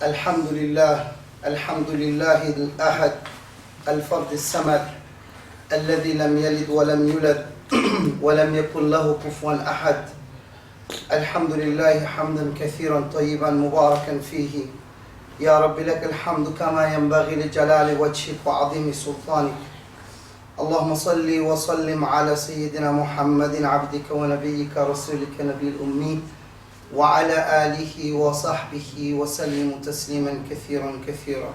الحمد لله الأحد الفرد الصمد الذي لم يلد ولم يولد ولم يكن له كفوا أحد. الحمد لله حمدا كثيرا طيبا مباركا فيه. يا رب لك الحمد كما ينبغي لجلال وجهك وعظيم سلطانك. اللهم صل وسلم على سيدنا محمد عبدك ونبيك رسولك نبي الأمي وعلى آله وصحبه وسلم تسليما كثيرا.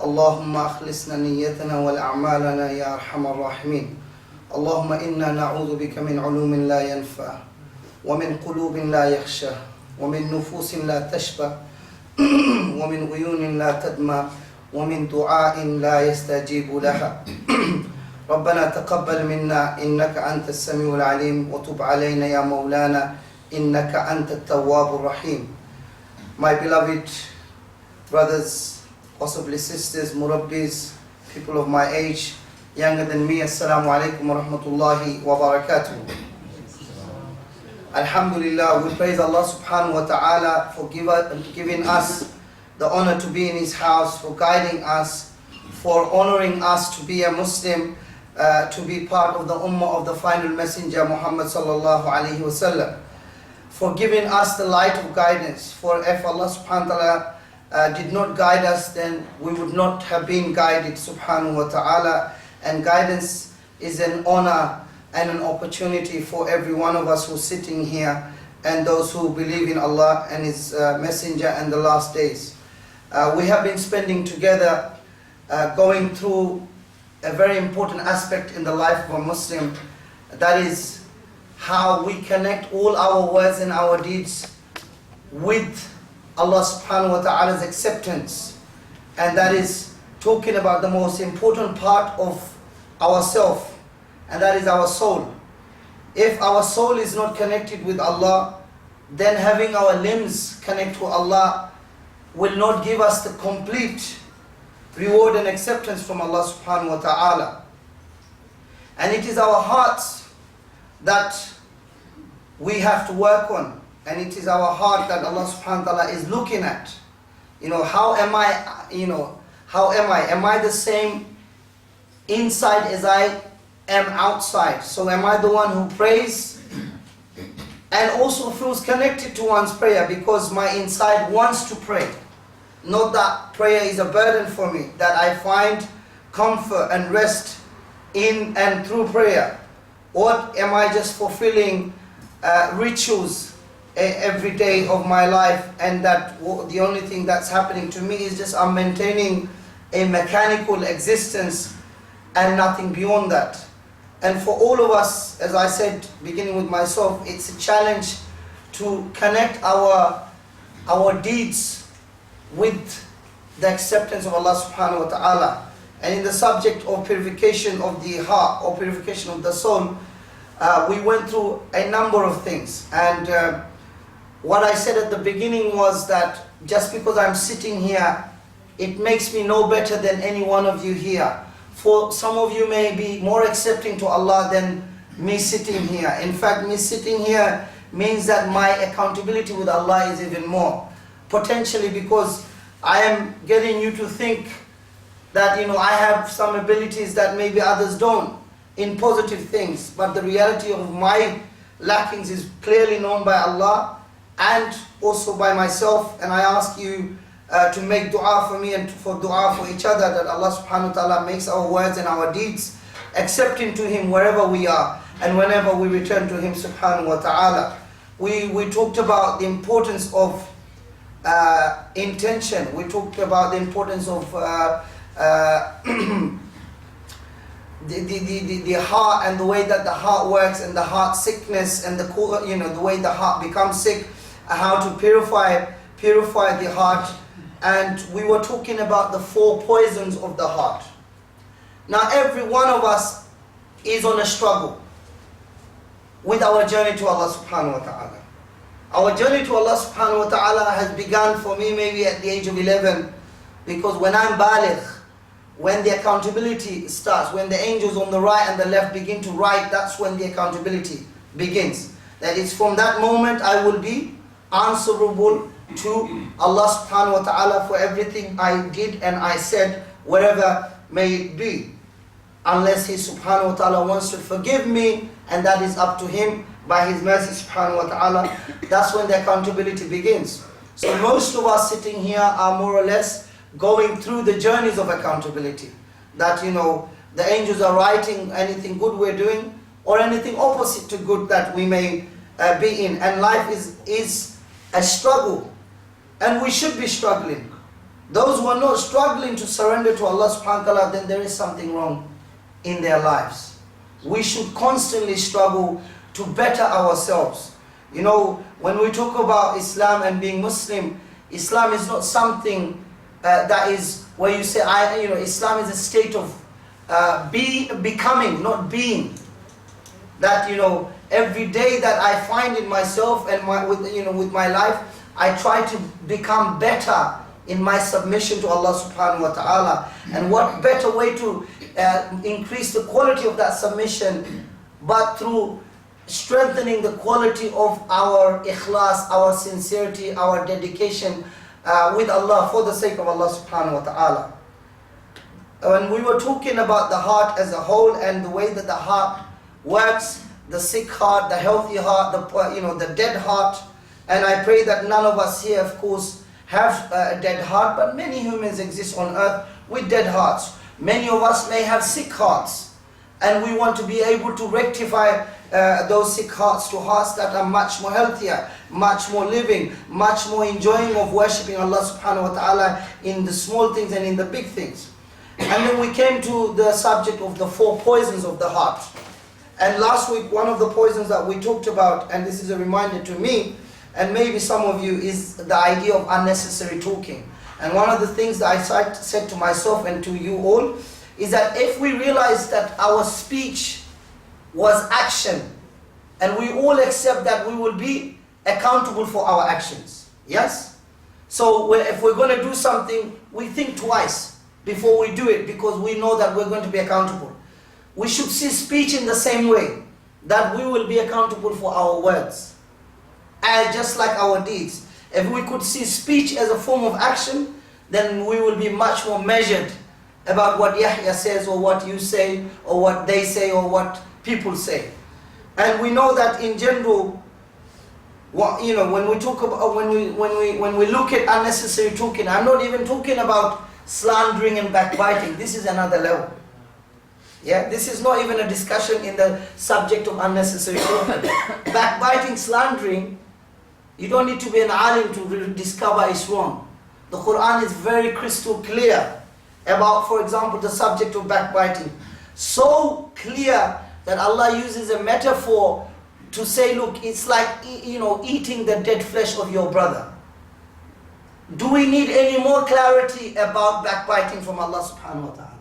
اللهم أخلصنا نيتنا والأعمالنا يا أرحم الراحمين. اللهم إنا نعوذ بك من علوم لا ينفع ومن قلوب لا يخشى ومن نفوس لا تشبع ومن عيون لا تدمع ومن دعاء لا يستجيب لها. ربنا تقبل منا إنك أنت السميع العليم وتب علينا يا مولانا إنك أنت التواب الرحيم. My beloved brothers, possibly sisters, murabbis, people of my age, younger than me, assalamu alaikum wa rahmatullahi wa barakatuh. Alhamdulillah, we praise Allah subhanahu wa ta'ala for giving us the honor to be in His house, for guiding us, for honoring us to be a Muslim, to be part of the ummah of the final messenger Muhammad sallallahu alaihi wasallam, for giving us the light of guidance. For if Allah subhanahu wa ta'ala did not guide us, then we would not have been guided subhanahu wa ta'ala. And guidance is an honor and an opportunity for every one of us who's sitting here and those who believe in Allah and His messenger and the last days. We have been spending together going through a very important aspect in the life of a Muslim, that is how we connect all our words and our deeds with Allah subhanahu wa ta'ala's acceptance. And that is talking about the most important part of ourselves, and that is our soul. If our soul is not connected with Allah, then having our limbs connect to Allah will not give us the complete reward and acceptance from Allah subhanahu wa ta'ala. And it is our hearts that we have to work on, and it is our heart that Allah subhanahu wa ta'ala is looking at. How am I, am I the same inside as I am outside? So am I the one who prays and also feels connected to one's prayer because my inside wants to pray? Not that prayer is a burden for me, that I find comfort and rest in and through prayer. Or am I just fulfilling rituals every day of my life, and that the only thing that's happening to me is just I'm maintaining a mechanical existence and nothing beyond that? And for all of us, as I said, beginning with myself, it's a challenge to connect our deeds with the acceptance of Allah subhanahu wa ta'ala. And in the subject of purification of the heart or purification of the soul, we went through a number of things. And what I said at the beginning was that just because I'm sitting here, it makes me no better than any one of you here. For some of you may be more accepting to Allah than me sitting here. In fact, me sitting here means that my accountability with Allah is even more. Potentially because I am getting you to think that I have some abilities that maybe others don't in positive things. But the reality of my lackings is clearly known by Allah and also by myself. And I ask you to make dua for me and for dua for each other, that Allah subhanahu wa ta'ala makes our words and our deeds accepting to Him wherever we are and whenever we return to Him subhanahu wa ta'ala. We talked about the importance of intention. We talked about the importance of the heart and the way that the heart works and the heart sickness and the way the heart becomes sick, how to purify the heart. And we were talking about the 4 poisons of the heart. Now every one of us is on a struggle with our journey to Allah subhanahu wa ta'ala. Our journey to Allah subhanahu wa ta'ala has begun for me maybe at the age of 11, because when I'm baligh, when the accountability starts, when the angels on the right and the left begin to write, that's when the accountability begins. That is from that moment I will be answerable to Allah subhanahu wa ta'ala for everything I did and I said, wherever may it be. Unless He subhanahu wa ta'ala wants to forgive me, and that is up to Him by His mercy subhanahu wa ta'ala. That's when the accountability begins. So most of us sitting here are more or less going through the journeys of accountability. That, you know, the angels are writing anything good we're doing or anything opposite to good that we may be in. And life is a struggle. And we should be struggling. Those who are not struggling to surrender to Allah subhanahu wa ta'ala, then there is something wrong in their lives. We should constantly struggle to better ourselves. You know, when we talk about Islam and being Muslim, Islam is not something that is where you say, Islam is a state of becoming, not being. That, you know, every day that I find in myself and with my life, I try to become better in my submission to Allah subhanahu wa ta'ala. And what better way to increase the quality of that submission but through strengthening the quality of our ikhlas, our sincerity, our dedication with Allah for the sake of Allah subhanahu wa ta'ala. When we were talking about the heart as a whole and the way that the heart works, the sick heart, the healthy heart, the dead heart, and I pray that none of us here, of course, have a dead heart, but many humans exist on earth with dead hearts. Many of us may have sick hearts, and we want to be able to rectify those sick hearts to hearts that are much more healthier, much more living, much more enjoying of worshipping Allah subhanahu wa ta'ala in the small things and in the big things. And then we came to the subject of the 4 poisons of the heart. And last week, one of the poisons that we talked about, and this is a reminder to me, and maybe some of you, is the idea of unnecessary talking. And one of the things that I said to myself and to you all is that if we realize that our speech was action, and we all accept that we will be accountable for our actions, yes? So if we're going to do something, we think twice before we do it, because we know that we're going to be accountable. We should see speech in the same way, that we will be accountable for our words, and just like our deeds. If we could see speech as a form of action, then we will be much more measured about what Yahya says, or what you say, or what they say, or what people say. And we know that in general, when we talk about when we look at unnecessary talking, I'm not even talking about slandering and backbiting. This is another level. Yeah, this is not even a discussion in the subject of unnecessary talking. Backbiting, slandering, you don't need to be an alim to discover it's wrong. The Quran is very crystal clear about, for example, the subject of backbiting. So clear that Allah uses a metaphor to say, look, it's like, eating the dead flesh of your brother. Do we need any more clarity about backbiting from Allah subhanahu wa ta'ala?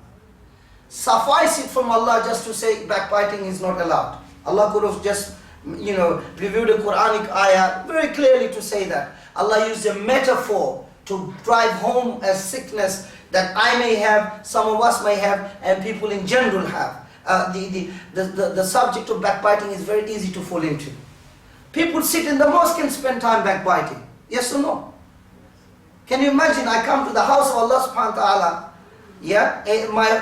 Suffice it from Allah just to say backbiting is not allowed. Allah could have just, reviewed a Quranic ayah very clearly to say that. Allah used a metaphor to drive home a sickness that I may have, some of us may have, and people in general have. The subject of backbiting is very easy to fall into. People sit in the mosque and spend time backbiting. Yes or no? Can you imagine, I come to the house of Allah subhanahu wa ta'ala,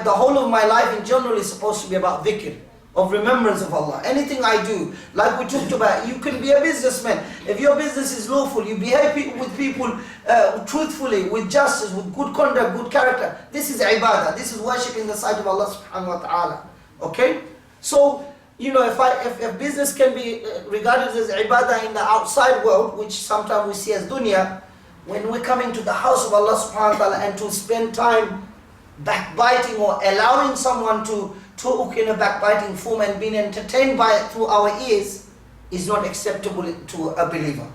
the whole of my life in general is supposed to be about dhikr, of remembrance of Allah. Anything I do, like we talked about, you can be a businessman. If your business is lawful, you behave with people truthfully, with justice, with good conduct, good character. This is ibadah. This is worship in the sight of Allah subhanahu wa ta'ala. Okay? So, if business can be regarded as ibadah in the outside world, which sometimes we see as dunya, when we're coming to the house of Allah subhanahu wa ta'ala and to spend time backbiting or allowing someone to talk in a backbiting form and being entertained by it through our ears is not acceptable to a believer.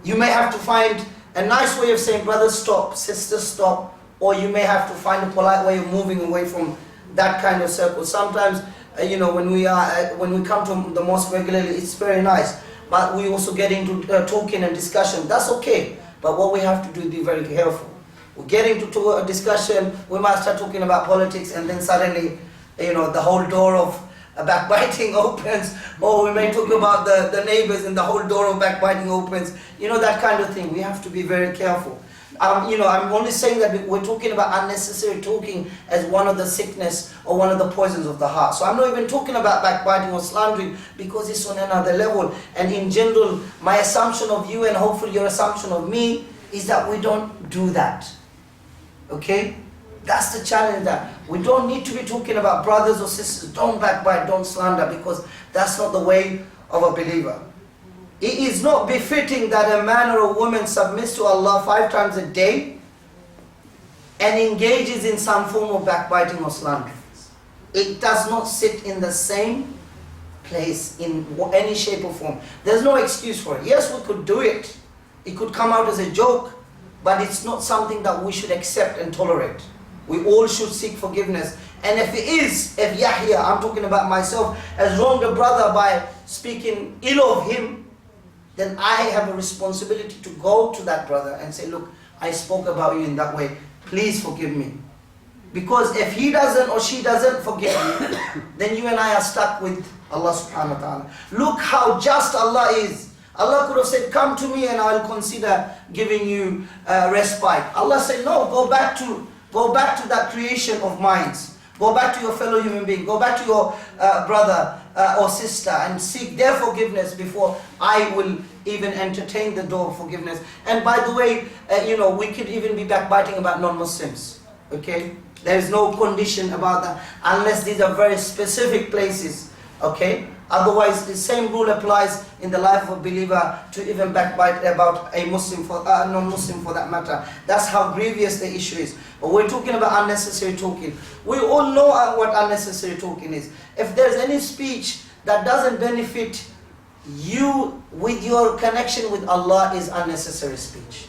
You may have to find a nice way of saying, brother stop, sister stop, or you may have to find a polite way of moving away from that kind of circle. Sometimes, when we come to the mosque regularly, it's very nice, but we also get into talking and discussion. That's okay, but what we have to do is be very careful. We get into a discussion, we might start talking about politics, and then suddenly, the whole door of backbiting opens, or we may talk about the neighbors and the whole door of backbiting opens, you know, that kind of thing. We have to be very careful. You know, I'm only saying that we're talking about unnecessary talking as one of the sickness or one of the poisons of the heart. So I'm not even talking about backbiting or slandering, because it's on another level. And in general, my assumption of you, and hopefully your assumption of me, is that we don't do that. Okay? That's the challenge, that we don't need to be talking about brothers or sisters. Don't backbite, don't slander, because that's not the way of a believer. It is not befitting that a man or a woman submits to Allah 5 times a day and engages in some form of backbiting or slander. It does not sit in the same place in any shape or form. There's no excuse for it. Yes, we could do it. It could come out as a joke, but it's not something that we should accept and tolerate. We all should seek forgiveness. And if Yahya, I'm talking about myself, has wronged a brother by speaking ill of him, then I have a responsibility to go to that brother and say, look, I spoke about you in that way. Please forgive me. Because if he doesn't or she doesn't forgive me, then you and I are stuck with Allah subhanahu wa ta'ala. Look how just Allah is. Allah could have said, come to me and I'll consider giving you respite. Allah said, no, go back to that creation of minds. Go back to your fellow human being. Go back to your brother or sister and seek their forgiveness before I will even entertain the door of forgiveness. And by the way, you know, we could even be backbiting about non-Muslims. Okay? There is no condition about that, unless these are very specific places. Okay? Otherwise, the same rule applies in the life of a believer to even backbite about a Muslim, non-Muslim for that matter. That's how grievous the issue is. But we're talking about unnecessary talking. We all know what unnecessary talking is. If there's any speech that doesn't benefit you with your connection with Allah, is unnecessary speech.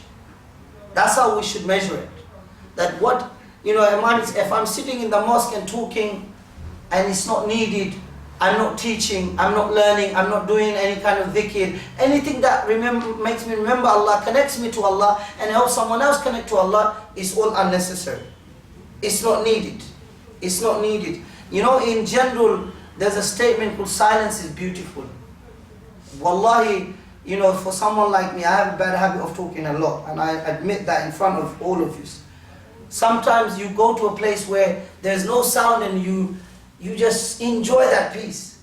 That's how we should measure it. That what, you know, if I'm sitting in the mosque and talking and it's not needed, I'm not teaching, I'm not learning, I'm not doing any kind of dhikr, anything that makes me remember Allah, connects me to Allah, and helps someone else connect to Allah, is all unnecessary. It's not needed. It's not needed. You know, in general, there's a statement called silence is beautiful. Wallahi, you know, for someone like me, I have a bad habit of talking a lot, and I admit that in front of all of you. Sometimes you go to a place where there's no sound and you just enjoy that peace.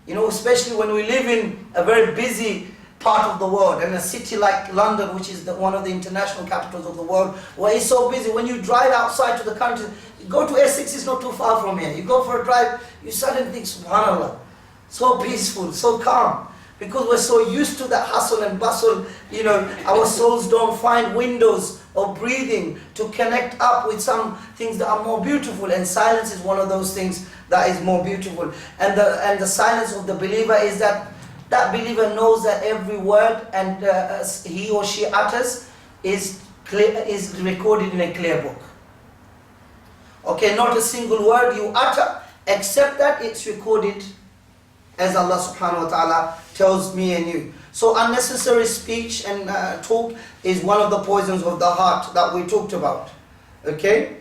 You know, especially when we live in a very busy part of the world, and a city like London, which is one of the international capitals of the world, where it's so busy. When you drive outside to the country, you go to Essex, it's not too far from here. You go for a drive, you suddenly think, subhanallah, so peaceful, so calm. Because we're so used to that hustle and bustle, you know, our souls don't find windows of breathing to connect up with some things that are more beautiful, and silence is one of those things that is more beautiful. And the silence of the believer is that believer knows that every word and he or she utters is recorded in a clear book. Okay, not a single word you utter, except that it's recorded as Allah subhanahu wa ta'ala tells me and you. So unnecessary speech and talk is one of the poisons of the heart that we talked about. Okay?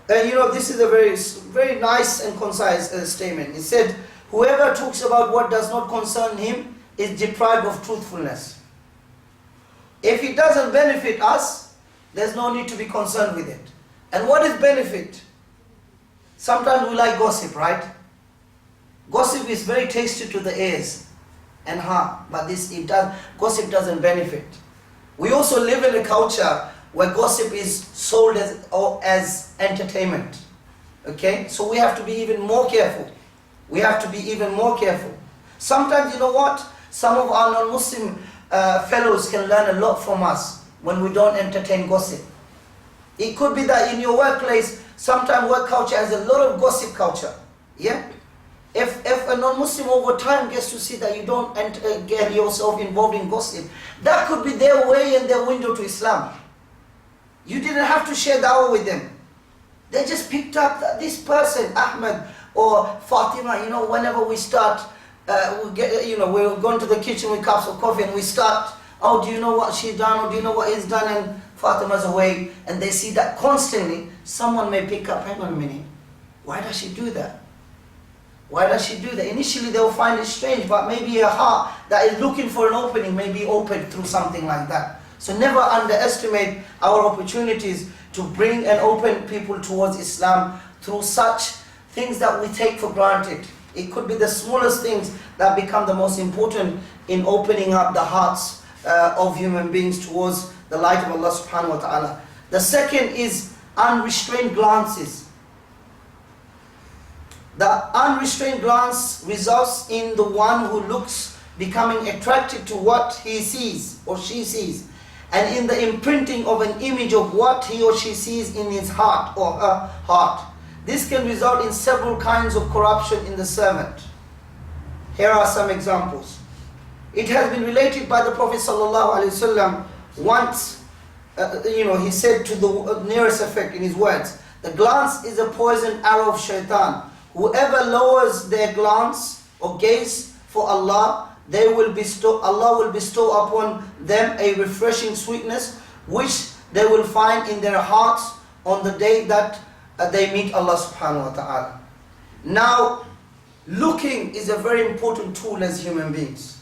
And you know, this is a very nice and concise statement. It said, whoever talks about what does not concern him is deprived of truthfulness. If it doesn't benefit us, there's no need to be concerned with it. And what is benefit? Sometimes we like gossip, right? Gossip is very tasty to the ears and heart, but gossip doesn't benefit. We also live in a culture where gossip is sold as entertainment. Okay? So we have to be even more careful. We have to be even more careful. Sometimes, you know what? Some of our non-Muslim fellows can learn a lot from us when we don't entertain gossip. It could be that in your workplace, sometimes work culture has a lot of gossip culture. Yeah? If a non-Muslim over time gets to see that you don't get yourself involved in gossip, that could be their way and their window to Islam. You didn't have to share dawah with them. They just picked up that this person, Ahmed or Fatima, you know, whenever we start, we're going to the kitchen with cups of coffee and we start, oh, do you know what she's done, or do you know what he's done, and Fatima's away, and they see that constantly. Someone may pick up, hang on a minute, why does she do that? Why does she do that? Initially they'll find it strange, but maybe a heart that is looking for an opening may be opened through something like that. So never underestimate our opportunities to bring and open people towards Islam through such things that we take for granted. It could be the smallest things that become the most important in opening up the hearts of human beings towards the light of Allah subhanahu wa ta'ala. The second is unrestrained glances. The unrestrained glance results in the one who looks becoming attracted to what he sees or she sees, and in the imprinting of an image of what he or she sees in his heart or her heart. This can result in several kinds of corruption in the servant. Here are some examples. It has been related by the Prophet ﷺ once, he said to the nearest effect in his words, the glance is a poisoned arrow of shaitan. Whoever lowers their glance or gaze for Allah, Allah will bestow upon them a refreshing sweetness which they will find in their hearts on the day that they meet Allah subhanahu wa ta'ala. Now, looking is a very important tool as human beings.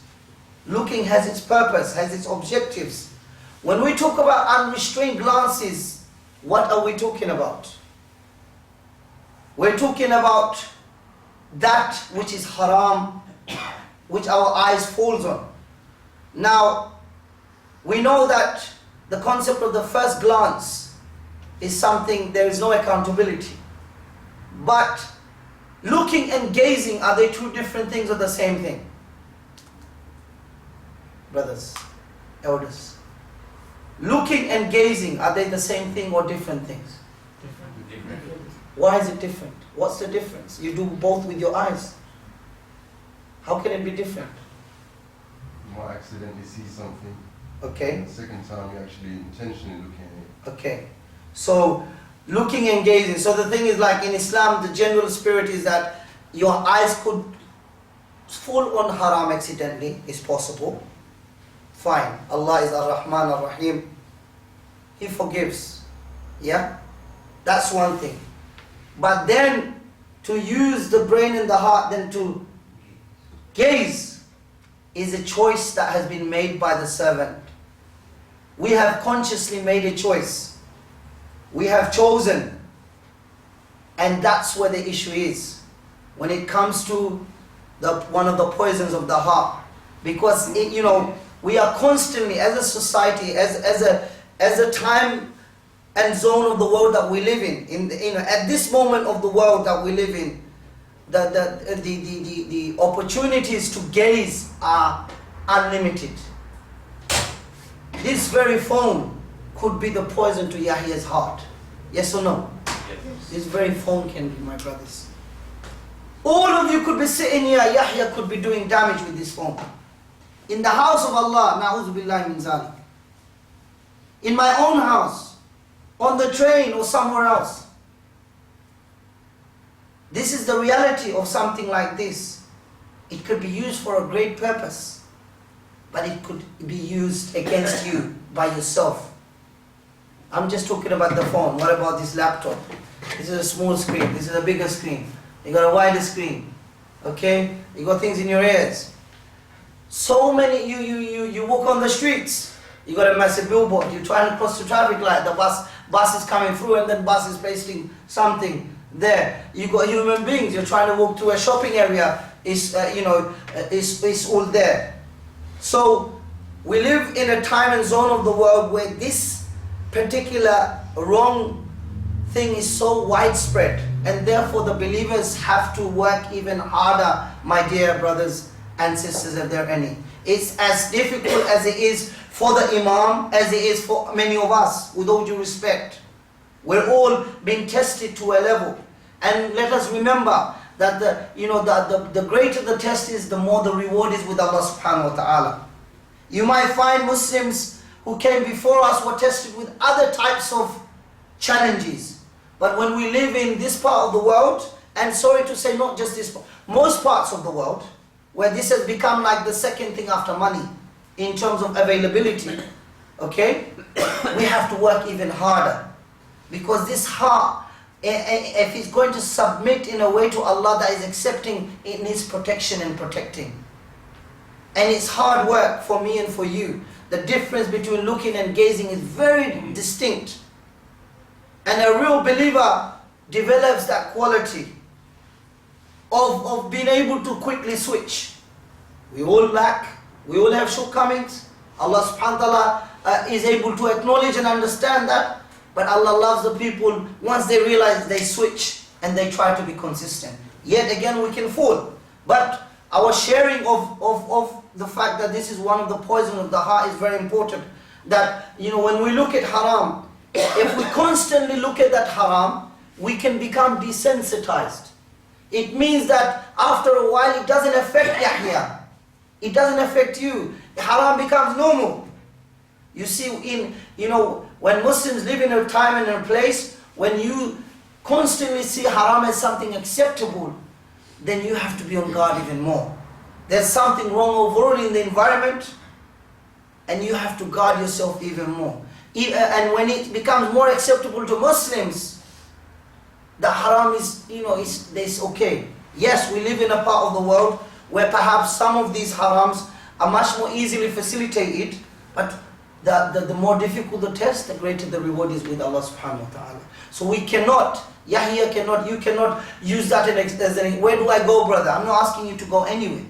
Looking has its purpose, has its objectives. When we talk about unrestrained glances, what are we talking about? We're talking about that which is haram, which our eyes falls on. Now, we know that the concept of the first glance is something, there is no accountability. But looking and gazing, are they two different things or the same thing? Brothers, elders. Looking and gazing, are they the same thing or different things? Different. Why is it different? What's the difference? You do both with your eyes. How can it be different? You might accidentally see something. Okay. And the second time you're actually intentionally looking at it. Okay. So, looking and gazing. So the thing is, like in Islam, the general spirit is that your eyes could fall on haram accidentally. It's possible. Fine. Allah is Ar-Rahman Ar-Rahim. He forgives. Yeah? That's one thing. But then, to use the brain and the heart, then to gaze, is a choice that has been made by the servant. We have consciously made a choice. We have chosen. And that's where the issue is. When it comes to one of the poisons of the heart. Because, we are constantly, as a society, as a time and zone of the world that we live in at this moment of the world that we live in, the opportunities to gaze are unlimited. This very phone could be the poison to Yahya's heart. Yes or no? Yes. This very phone can be, my brothers. All of you could be sitting here, Yahya could be doing damage with this phone. In the house of Allah, na'udhu billahi min zalik. In my own house, on the train or somewhere else. This is the reality of something like this. It could be used for a great purpose, but it could be used against you by yourself. I'm just talking about the phone. What about this laptop? This is a small screen. This is a bigger screen. You got a wider screen. Okay? You got things in your ears. So many, you walk on the streets. You got a massive billboard. You're trying to cross the traffic light. The bus is coming through, and then bus is placing something there. You got human beings. You're trying to walk to a shopping area. It's all there. So we live in a time and zone of the world where this particular wrong thing is so widespread, and therefore the believers have to work even harder, my dear brothers and sisters, if there are any. It's as difficult as it is for the Imam, as it is for many of us, with all due respect. We're all being tested to a level. And let us remember that the greater the test is, the more the reward is with Allah subhanahu wa ta'ala. You might find Muslims who came before us were tested with other types of challenges. But when we live in this part of the world, and sorry to say not just this part, most parts of the world, where this has become like the second thing after money in terms of availability, okay? We have to work even harder, because this heart if he's going to submit in a way to Allah that is accepting, it needs protection and protecting. And it's hard work for me and for you. The difference between looking and gazing is very distinct. And a real believer develops that quality of being able to quickly switch. We all lack, we all have shortcomings. Allah subhanahu wa ta'ala is able to acknowledge and understand that. But Allah loves the people, once they realize, they switch and they try to be consistent. Yet again we can fall. But our sharing of the fact that this is one of the poison of the heart is very important. That, when we look at haram, if we constantly look at that haram, we can become desensitized. It means that after a while it doesn't affect Yahya. It doesn't affect you. Haram becomes normal. You see, when Muslims live in a time and a place, when you constantly see haram as something acceptable, then you have to be on guard even more. There's something wrong overall in the environment, and you have to guard yourself even more. And when it becomes more acceptable to Muslims, the haram is okay. Yes, we live in a part of the world where perhaps some of these harams are much more easily facilitated, but the more difficult the test, the greater the reward is with Allah subhanahu wa ta'ala. So we cannot, Yahya cannot, you cannot use that as an, where do I go, brother? I'm not asking you to go anywhere.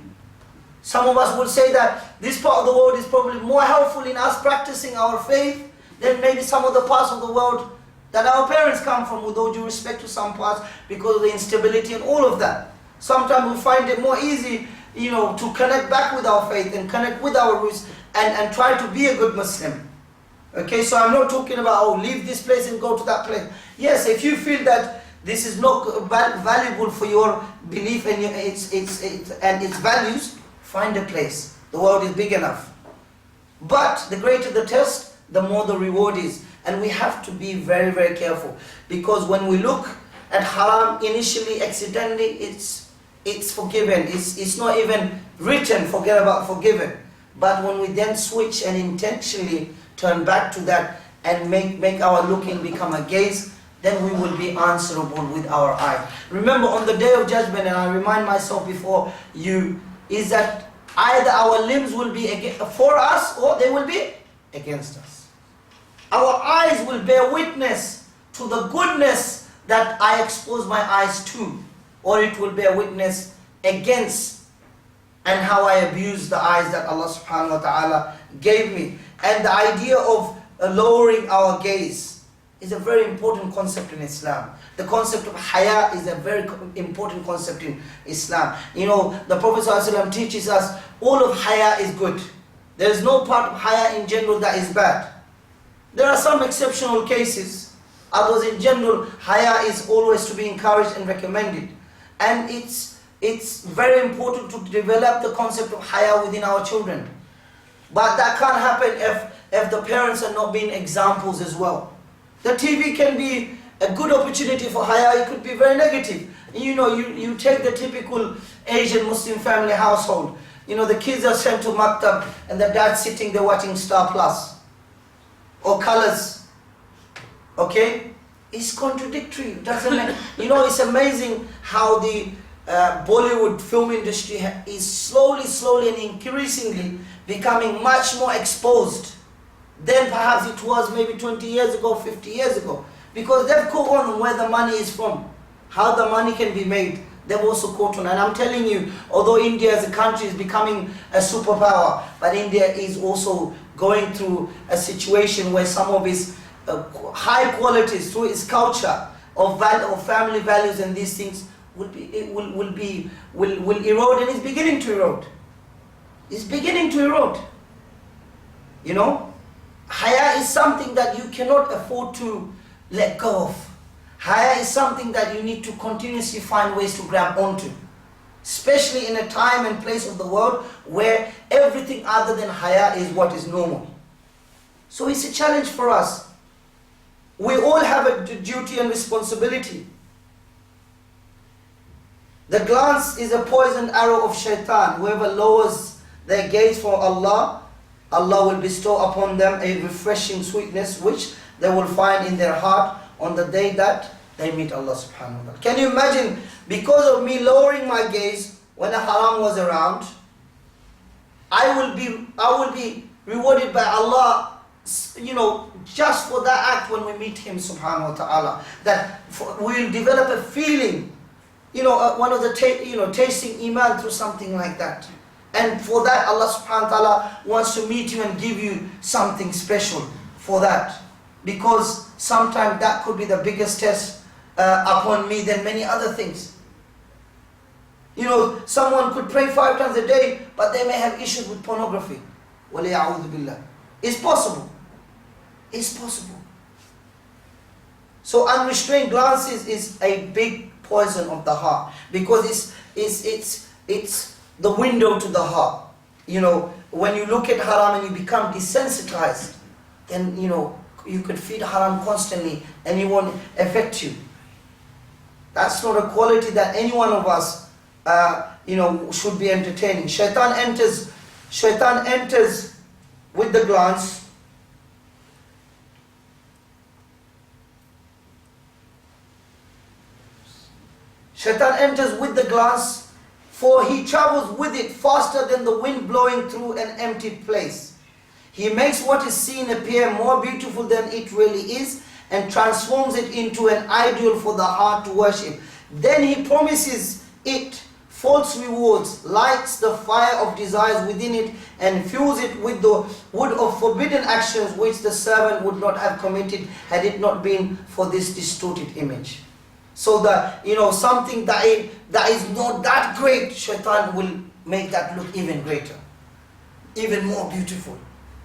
Some of us will say that this part of the world is probably more helpful in us practicing our faith than maybe some of the parts of the world that our parents come from, with all due respect to some parts, because of the instability and all of that. Sometimes we find it more easy, to connect back with our faith and connect with our roots and try to be a good Muslim. Okay, so I'm not talking about, leave this place and go to that place. Yes, if you feel that this is not valuable for your belief and its values, find a place. The world is big enough. But the greater the test, the more the reward is. And we have to be very, very careful. Because when we look at haram initially, accidentally, it's forgiven. It's not even written, forget about forgiven. But when we then switch and intentionally turn back to that and make our looking become a gaze, then we will be answerable with our eye. Remember, on the day of judgment, and I remind myself before you, is that either our limbs will be for us or they will be against us. Our eyes will bear witness to the goodness that I expose my eyes to, or it will bear witness against and how I abuse the eyes that Allah subhanahu wa ta'ala gave me. And the idea of lowering our gaze is a very important concept in Islam. The concept of haya is a very important concept in Islam. The Prophet ﷺ teaches us all of haya is good. There is no part of haya in general that is bad. There are some exceptional cases. Others in general, haya is always to be encouraged and recommended. And it's very important to develop the concept of haya within our children. But that can't happen if the parents are not being examples as well. The TV can be a good opportunity for haya, it could be very negative. You take the typical Asian Muslim family household. The kids are sent to maktab and the dad's sitting there watching Star Plus or Colors. Okay? It's contradictory. Doesn't make, it's amazing how the Bollywood film industry is slowly and increasingly becoming much more exposed than perhaps it was maybe 20 years ago, 50 years ago. Because they've caught on where the money is from, how the money can be made. They've also caught on. And I'm telling you, although India as a country is becoming a superpower, but India is also going through a situation where some of its high qualities, through its culture of family values and these things, will erode, and it's beginning to erode. It's beginning to erode. Haya is something that you cannot afford to let go of. Haya is something that you need to continuously find ways to grab onto. Especially in a time and place of the world where everything other than haya is what is normal. So it's a challenge for us. We all have a duty and responsibility. The glance is a poisoned arrow of shaitan. Whoever lowers their gaze for Allah, Allah will bestow upon them a refreshing sweetness which they will find in their heart on the day that they meet Allah subhanahu wa ta'ala. Can you imagine, because of me lowering my gaze when a haram was around, I will be rewarded by Allah, just for that act when we meet Him subhanahu wa ta'ala. That we will develop a feeling, one of the tasting iman through something like that. And for that, Allah subhanahu wa ta'ala wants to meet you and give you something special for that. Because sometimes that could be the biggest test upon me than many other things. Someone could pray 5 times a day, but they may have issues with pornography. وَلِيَعُوذُ بِاللَّهِ. It's possible. It's possible. So unrestrained glances is a big poison of the heart, because it's the window to the heart. When you look at haram and you become desensitized, then you could feed haram constantly and it won't affect you. That's not a quality that any one of us should be entertaining. Shaitan enters with the glance. Shaitan enters with the glance, for he travels with it faster than the wind blowing through an empty place. He makes what is seen appear more beautiful than it really is, and transforms it into an idol for the heart to worship. Then he promises it false rewards, lights the fire of desires within it, and fuels it with the wood of forbidden actions which the servant would not have committed had it not been for this distorted image. So that, something that is not that great, Shaitan will make that look even greater, even more beautiful,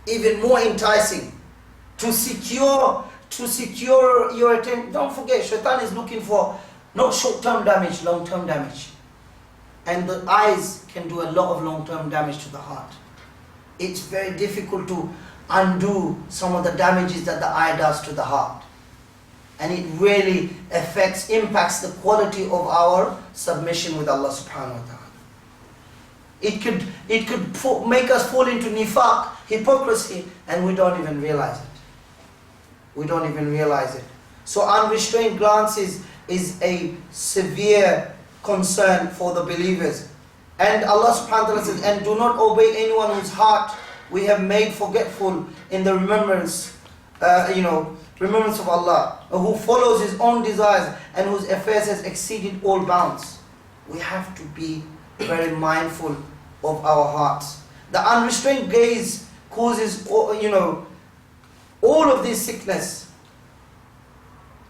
even more enticing, to secure your attention. Don't forget, Shaitan is looking for not short-term damage, long-term damage. And the eyes can do a lot of long-term damage to the heart. It's very difficult to undo some of the damages that the eye does to the heart. And it really impacts the quality of our submission with Allah subhanahu wa ta'ala. It could make us fall into nifaq, hypocrisy, and we don't even realize it. We don't even realize it. So unrestrained glances is a severe concern for the believers. And Allah subhanahu wa ta'ala says, and do not obey anyone whose heart we have made forgetful in the remembrance of Allah, who follows his own desires and whose affairs has exceeded all bounds. We have to be very mindful of our hearts. The unrestrained gaze causes all of this sickness.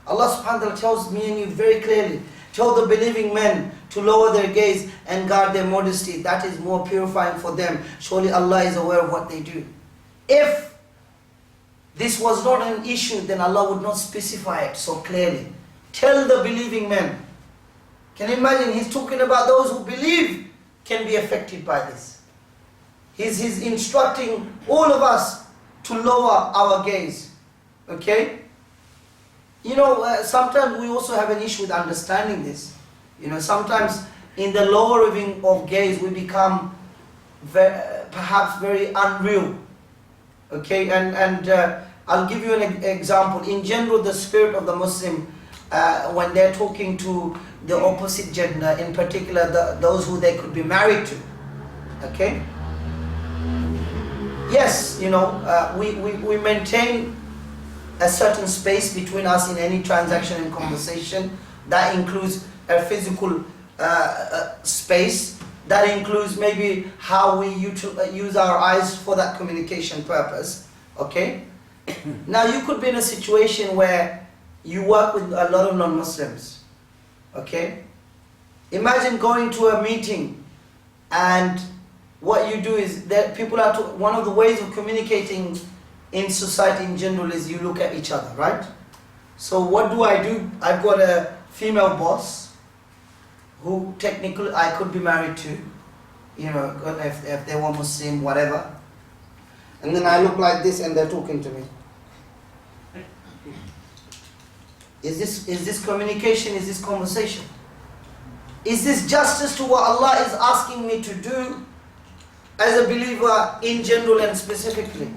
Allah subhanahu wa ta'ala tells me and you very clearly, tell the believing men to lower their gaze and guard their modesty. That is more purifying for them. Surely Allah is aware of what they do. If this was not an issue, then Allah would not specify it so clearly. Tell the believing men. Can you imagine? He's talking about those who believe can be affected by this. He's instructing all of us to lower our gaze. Okay? Sometimes we also have an issue with understanding this. Sometimes in the lowering of gaze we become perhaps very unreal. Okay, and I'll give you an example. In general, the spirit of the Muslim, when they're talking to the opposite gender, in particular those who they could be married to, okay? Yes, we maintain a certain space between us in any transaction and conversation. That includes a physical space. That includes maybe how we use our eyes for that communication purpose. Okay? Now you could be in a situation where you work with a lot of non-Muslims. Okay? Imagine going to a meeting and what you do is that people are one of the ways of communicating in society in general is you look at each other, right? So what do? I've got a female boss who technically I could be married to, if they were Muslim, whatever. And then I look like this and they're talking to me. Is this communication? Is this conversation? Is this justice to what Allah is asking me to do as a believer in general and specifically?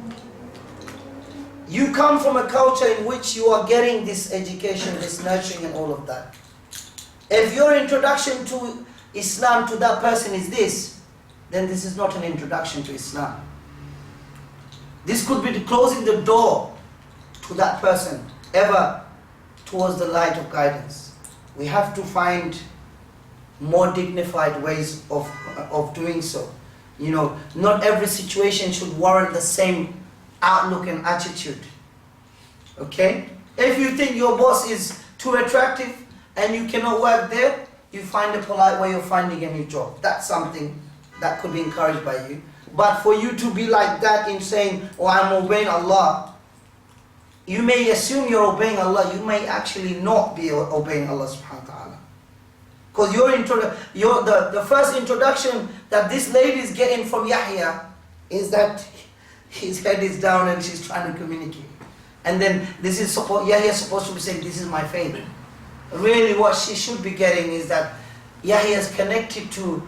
You come from a culture in which you are getting this education, this nurturing and all of that. If your introduction to Islam to that person is this, then this is not an introduction to Islam. This could be closing the door to that person ever towards the light of guidance. We have to find more dignified ways of doing so. You know, not every situation should warrant the same outlook and attitude. Okay? If you think your boss is too attractive and you cannot work there, you find a polite way of finding a new job. That's something that could be encouraged by you. But for you to be like that in saying, oh, I'm obeying Allah, you may assume you're obeying Allah, you may actually not be obeying Allah subhanahu wa ta'ala. Because the first introduction that this lady is getting from Yahya is that his head is down and she's trying to communicate. And then Yahya is supposed to be saying, this is my faith. Really what she should be getting is that Yahya is connected to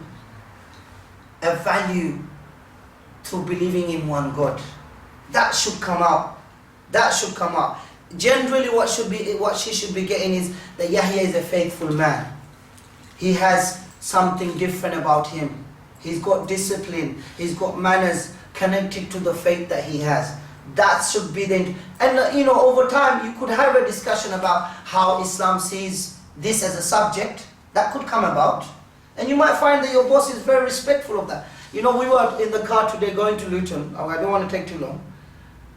a value to believing in one God. That should come out. That should come out. Generally what she should be getting is that Yahya is a faithful man. He has something different about him. He's got discipline. He's got manners connected to the faith that he has. That should be the... And you know, over time you could have a discussion about how Islam sees this as a subject. That could come about. And you might find that your boss is very respectful of that. You know, we were in the car today going to Luton. I don't want to take too long.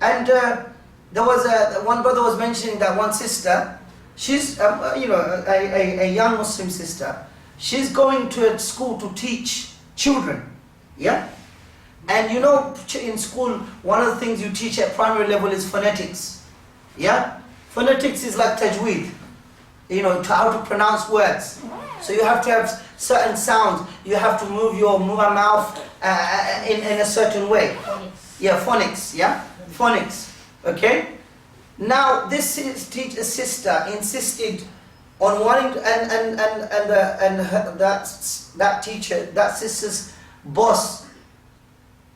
And there was one brother was mentioning that one sister, she's you know, a young Muslim sister. She's going to a school to teach children. Yeah? And you know, in school, one of the things you teach at primary level is phonetics. Yeah? Phonetics is like tajweed. You know, how to pronounce words. So you have to have certain sounds. You have to move your mouth in a certain way. Phonics. Yeah, phonics. Yeah? Phonics. Okay? Now, this sister insisted on wanting to, that teacher, that sister's boss,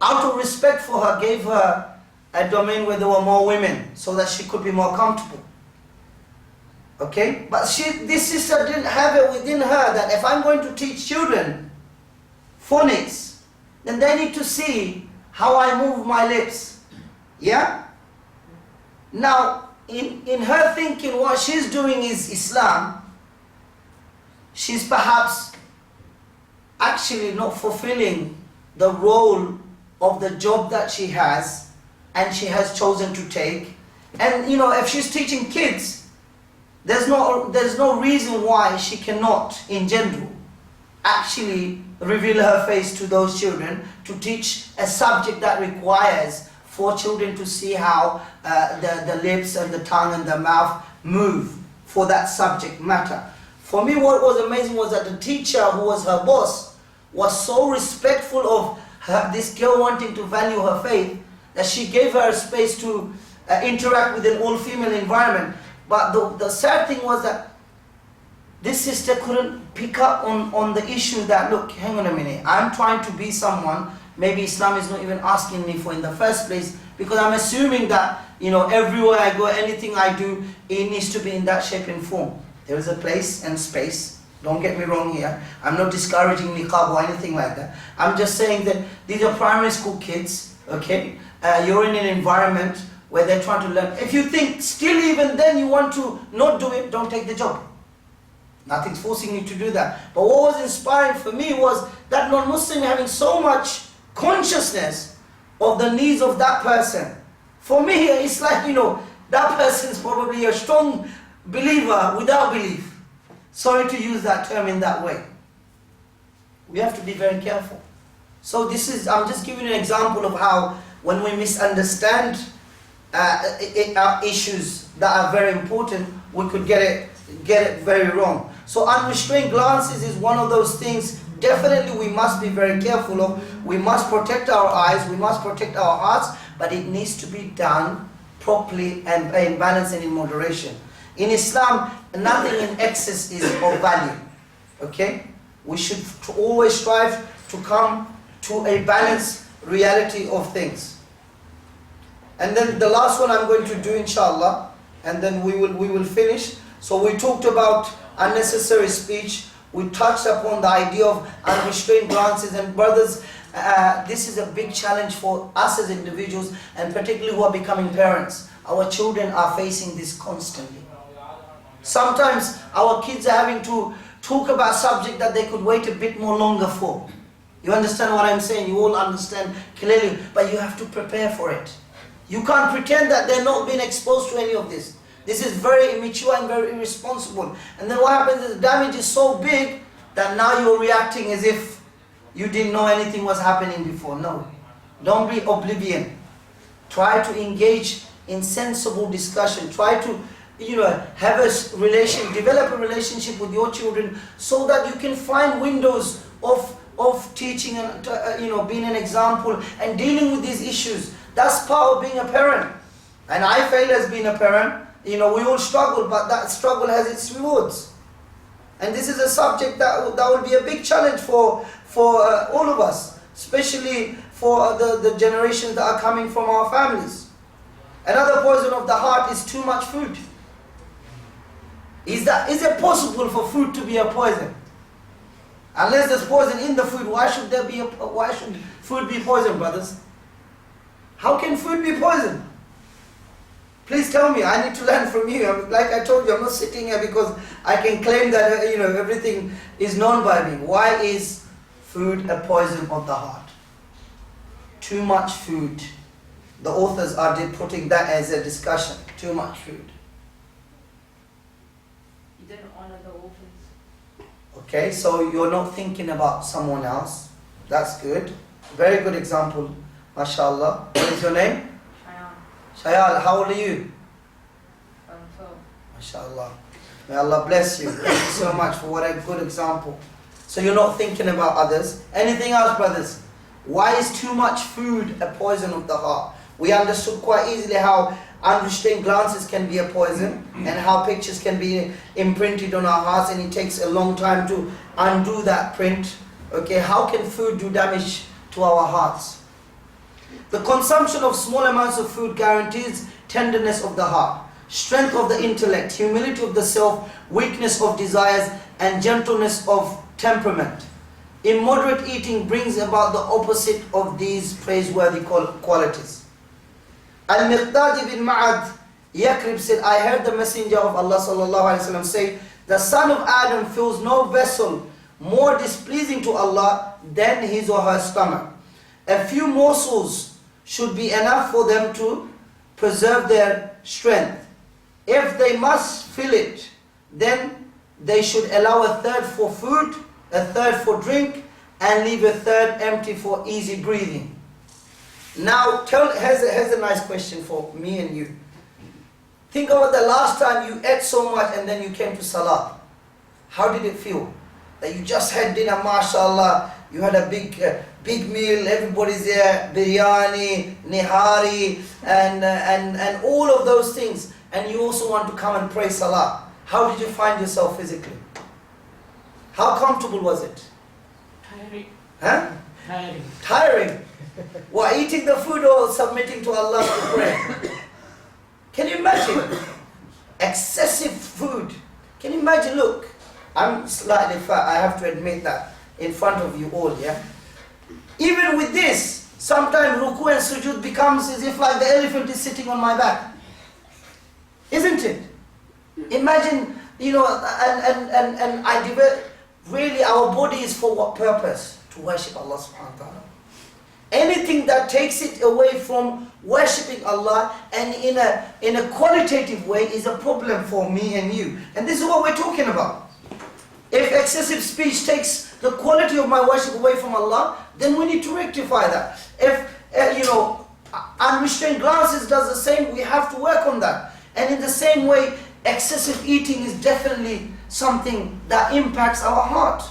out of respect for her, gave her a domain where there were more women so that she could be more comfortable. Okay? But this sister didn't have it within her that if I'm going to teach children phonics, then they need to see how I move my lips. Yeah? Now, in her thinking, what she's doing is Islam. She's perhaps actually not fulfilling the role of the job that she has and she has chosen to take. And you know, if she's teaching kids, there's no reason why she cannot, in general, actually reveal her face to those children to teach a subject that requires for children to see how the lips and the tongue and the mouth move for that subject matter. For me, what was amazing was that the teacher, who was her boss, was so respectful of this girl wanting to value her faith that she gave her a space to interact with an all-female environment. But the sad thing was that this sister couldn't pick up on the issue that, look, hang on a minute, I'm trying to be someone maybe Islam is not even asking me for in the first place, because I'm assuming that, you know, everywhere I go, anything I do, it needs to be in that shape and form. There is a place and space. Don't get me wrong here. I'm not discouraging niqab or anything like that. I'm just saying that these are primary school kids, okay? You're in an environment where they're trying to learn. If you think still even then you want to not do it, don't take the job. Nothing's forcing you to do that. But what was inspiring for me was that non-Muslim having so much consciousness of the needs of that person. For me, it's like, you know, that person is probably a strong believer without belief. Sorry to use that term in that way. We have to be very careful. So I'm just giving you an example of how when we misunderstand issues that are very important, we could get it very wrong. So unrestrained glances is one of those things definitely we must be very careful of. We must protect our eyes, we must protect our hearts, but it needs to be done properly and in balance and in moderation. In Islam, nothing in excess is of value. Okay? We should always strive to come to a balanced reality of things. And then the last one I'm going to do, inshallah, and then we will finish. So we talked about unnecessary speech. We touched upon the idea of unrestrained glances. And brothers, this is a big challenge for us as individuals, and particularly who are becoming parents. Our children are facing this constantly. Sometimes our kids are having to talk about subject that they could wait a bit more longer for. You understand what I'm saying? You all understand clearly, but you have to prepare for it. You can't pretend that they're not being exposed to any of this. This is very immature and very irresponsible. And then what happens is the damage is so big that now you're reacting as if you didn't know anything was happening before. No. Don't be oblivious. Try to engage in sensible discussion. Try to, have a develop a relationship with your children so that you can find windows of teaching and, being an example and dealing with these issues. That's part of being a parent. And I failed as being a parent. We all struggle, but that struggle has its rewards. And this is a subject that will be a big challenge for all of us, especially for the generations that are coming from our families. Another poison of the heart is too much food. Is it possible for food to be a poison? Unless there's poison in the food, why should food be poison, brothers? How can food be poison? Please tell me, I need to learn from you. Like I told you, I'm not sitting here because I can claim that everything is known by me. Why is food a poison of the heart? Too much food. The authors are putting that as a discussion. Too much food. You didn't honor the orphans. Okay, so you're not thinking about someone else. That's good. Very good example. MashaAllah. What is your name? Shayal, how old are you? I'm 12. MashaAllah. May Allah bless you. Thank you so much for what a good example. So you're not thinking about others. Anything else, brothers? Why is too much food a poison of the heart? We understood quite easily how unrestrained glances can be a poison and how pictures can be imprinted on our hearts, and it takes a long time to undo that print. Okay, how can food do damage to our hearts? The consumption of small amounts of food guarantees tenderness of the heart, strength of the intellect, humility of the self, weakness of desires, and gentleness of temperament. Immoderate eating brings about the opposite of these praiseworthy qualities. Al-Miqdad ibn Ma'ad Yakrib said, I heard the Messenger of Allah sallallahu alaihi wasallam say, the son of Adam fills no vessel more displeasing to Allah than his or her stomach. A few morsels should be enough for them to preserve their strength. If they must fill it, then they should allow a third for food, a third for drink, and leave a third empty for easy breathing. Now, here's a nice question for me and you. Think about the last time you ate so much and then you came to Salah. How did it feel? That you just had dinner, mashallah, you had a big meal, everybody's there, biryani, nihari, and all of those things, and you also want to come and pray Salah. How did you find yourself physically? How comfortable was it? Tiring. Huh? Tiring. Tiring. What, eating the food or submitting to Allah to pray? Can you imagine? Excessive food. Can you imagine? Look, I'm slightly fat, I have to admit that, in front of you all, yeah? Even with this, sometimes ruku and sujood becomes as if like the elephant is sitting on my back. Isn't it? Imagine, and I develop, really our body is for what purpose? To worship Allah subhanahu wa ta'ala. Anything that takes it away from worshipping Allah and in a qualitative way is a problem for me and you. And this is what we're talking about. If excessive speech takes the quality of my worship away from Allah, then we need to rectify that. If, unrestrained glances does the same, we have to work on that. And in the same way, excessive eating is definitely something that impacts our heart.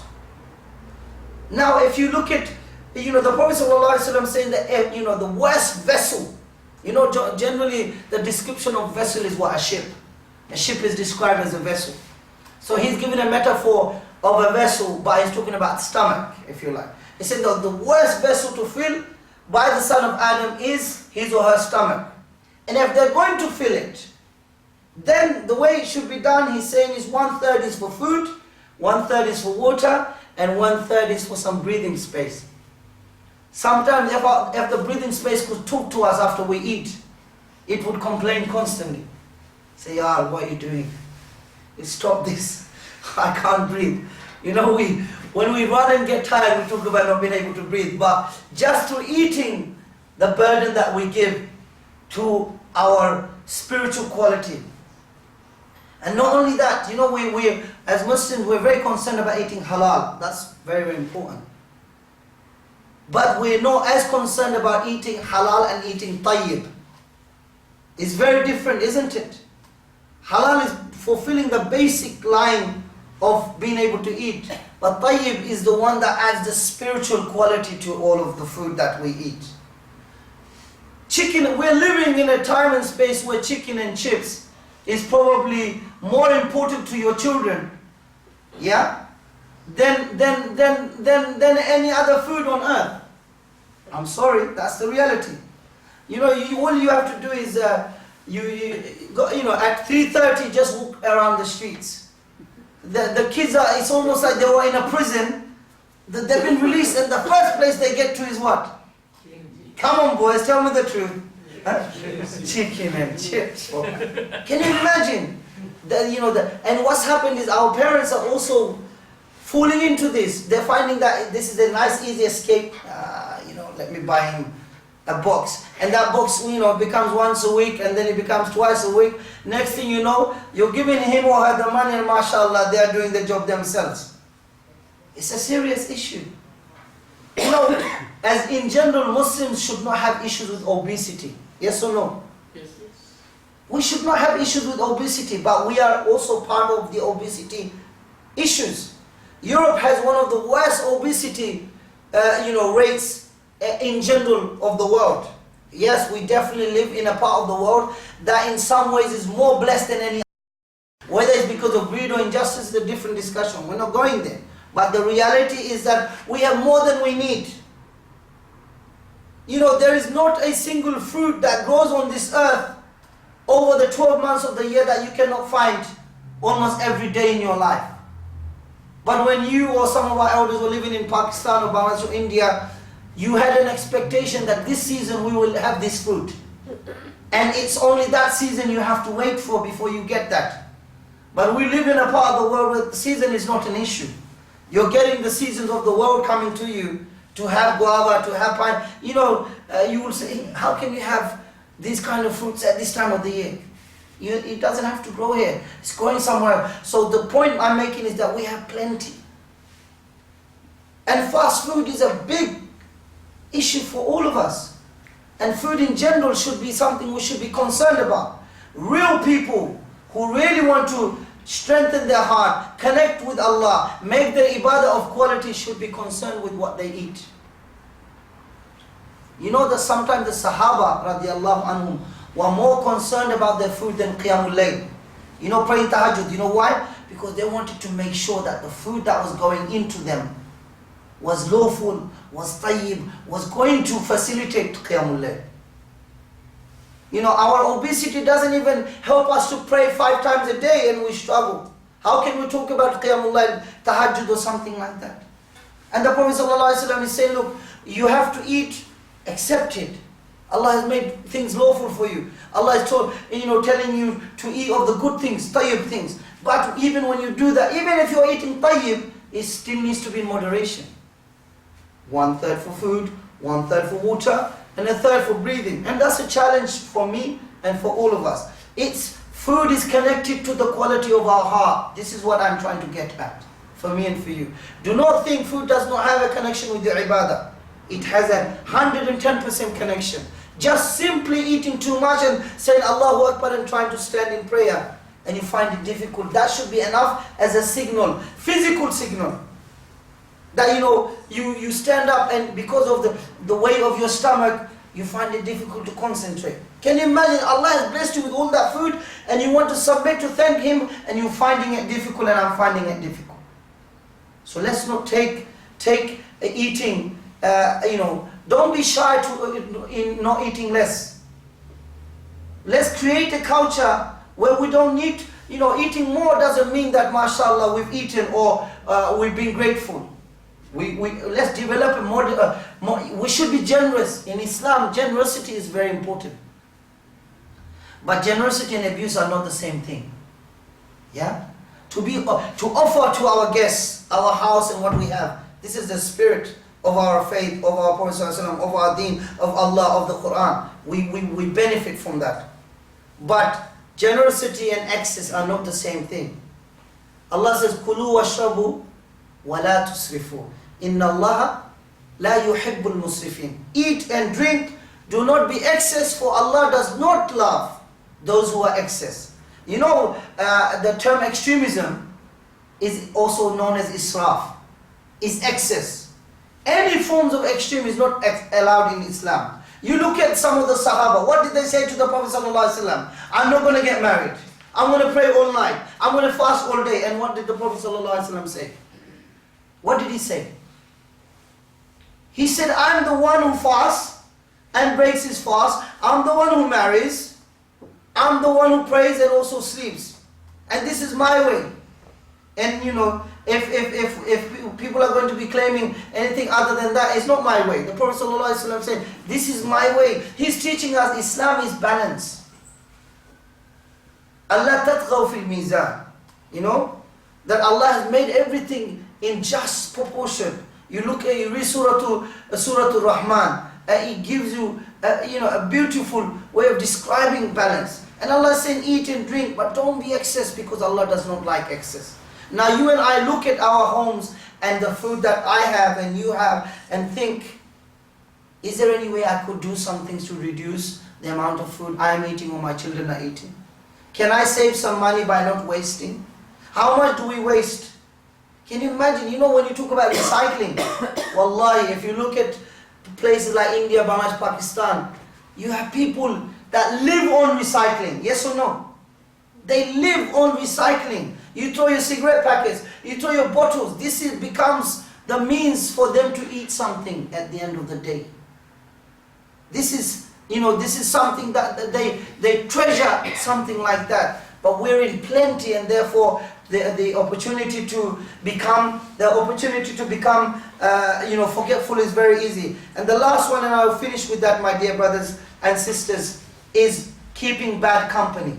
Now, if you look at, the Prophet ﷺ saying that, the worst vessel, generally the description of vessel is what? A ship. A ship is described as a vessel. So he's given a metaphor of a vessel, but he's talking about stomach, if you like. He said that the worst vessel to fill by the son of Adam is his or her stomach. And if they're going to fill it, then the way it should be done, he's saying, is 1/3 is for food, 1/3 is for water, and 1/3 is for some breathing space. Sometimes if the breathing space could talk to us after we eat, it would complain constantly. Say, "Ah, what are you doing? Stop this. I can't breathe." You know, when we run and get tired, we talk about not being able to breathe. But just through eating, the burden that we give to our spiritual quality. And not only that, you know, we as Muslims, we're very concerned about eating halal. That's very, very important. But we're not as concerned about eating halal and eating tayyib. It's very different, isn't it? Halal is fulfilling the basic line of being able to eat. But tayyib is the one that adds the spiritual quality to all of the food that we eat. Chicken, we're living in a time and space where chicken and chips is probably more important to your children, yeah, than any other food on earth. I'm sorry, that's the reality. You know, all you have to do is you know, at 3:30 just walk around the streets. The kids are, it's almost like they were in a prison. They've been released, and the first place they get to is what? Come on, boys, tell me the truth. Huh? Chicken and chips. Can you imagine? You know, and what's happened is our parents are also falling into this. They're finding that this is a nice, easy escape. You know, let me buy him a box. And that box, you know, becomes once a week, and then it becomes twice a week. Next thing you know, you're giving him or her the money, and mashallah, they are doing the job themselves. It's a serious issue. You know, as in general, Muslims should not have issues with obesity. Yes or no? Yes. We should not have issues with obesity, but we are also part of the obesity issues. Europe has one of the worst obesity you know, rates in general of the world. Yes, we definitely live in a part of the world that in some ways is more blessed than any other. Whether it's because of greed or injustice is a different discussion. We're not going there. But the reality is that we have more than we need. You know, there is not a single fruit that grows on this earth over the 12 months of the year that you cannot find almost every day in your life. But when you or some of our elders were living in Pakistan or Bangladesh or India, you had an expectation that this season we will have this fruit. And it's only that season you have to wait for before you get that. But we live in a part of the world where the season is not an issue. You're getting the seasons of the world coming to you, to have guava, to have pine. You know, you will say, how can you have these kind of fruits at this time of the year? It doesn't have to grow here. It's growing somewhere. So the point I'm making is that we have plenty. And fast food is a big issue for all of us. And food in general should be something we should be concerned about. Real people who really want to strengthen their heart, connect with Allah, make their ibadah of quality, should be concerned with what they eat. You know that sometimes the Sahaba radiallahu anhum were more concerned about their food than Qiyamul Layl. You know, praying tahajjud. You know why? Because they wanted to make sure that the food that was going into them was lawful, was tayyib, was going to facilitate Qiyamul Layl. You know, our obesity doesn't even help us to pray 5 times a day, and we struggle. How can we talk about Qiyamul Layl, tahajjud or something like that? And the Prophet ﷺ is saying, look, you have to eat accepted. Allah has made things lawful for you. Allah is telling you to eat of the good things, tayyib things. But even when you do that, even if you're eating tayyib, it still needs to be in moderation. 1/3 for food, 1/3 for water, and 1/3 for breathing. And that's a challenge for me and for all of us. Food is connected to the quality of our heart. This is what I'm trying to get at, for me and for you. Do not think food does not have a connection with your ibadah. It has a 110% connection. Just simply eating too much and saying Allahu Akbar and trying to stand in prayer, and you find it difficult, that should be enough as a signal, physical signal, that you stand up, and because of the weight of your stomach, you find it difficult to concentrate. Can you imagine Allah has blessed you with all that food, and you want to submit to thank Him, and you're finding it difficult, and I'm finding it difficult. So let's not take eating, don't be shy in not eating less. Let's create a culture where we don't need, eating more doesn't mean that, mashallah, we've eaten or we've been grateful. Let's develop a more, we should be generous. In Islam, generosity is very important. But generosity and abuse are not the same thing. Yeah? To offer to our guests, our house and what we have. This is the spirit of our faith, of our Prophet ﷺ, of our deen, of Allah, of the Quran. We benefit from that. But generosity and excess are not the same thing. Allah says, "Kulu washrabu wa la tusrifu. Inna Allah la yuhibbul musrifin." Eat and drink, do not be excess, for Allah does not love those who are excess. The term extremism is also known as israf. Is excess. Any forms of extreme is not allowed in Islam. You look at some of the Sahaba. What did they say to the Prophet ﷺ? I'm not going to get married. I'm going to pray all night. I'm going to fast all day. And what did the Prophet ﷺ say? What did he say? He said, I'm the one who fasts and breaks his fast. I'm the one who marries. I'm the one who prays and also sleeps. And this is my way. And if people are going to be claiming anything other than that, it's not my way. The Prophet ﷺ said, this is my way. He's teaching us Islam is balance. Allah tatghaw fil mizan. That Allah has made everything in just proportion. You read Surah Al-Rahman. It gives you a beautiful way of describing balance. And Allah is saying, eat and drink, but don't be excess, because Allah does not like excess. Now you and I look at our homes and the food that I have and you have and think, is there any way I could do some things to reduce the amount of food I am eating or my children are eating? Can I save some money by not wasting? How much do we waste? Can you imagine, when you talk about recycling, wallahi, if you look at places like India, Bangladesh, Pakistan, you have people that live on recycling, yes or no? They live on recycling. You throw your cigarette packets, you throw your bottles. This becomes the means for them to eat something at the end of the day. This is something that they treasure, something like that. But we're in plenty, and therefore the opportunity to become forgetful is very easy. And the last one, and I'll finish with that, my dear brothers and sisters, is keeping bad company.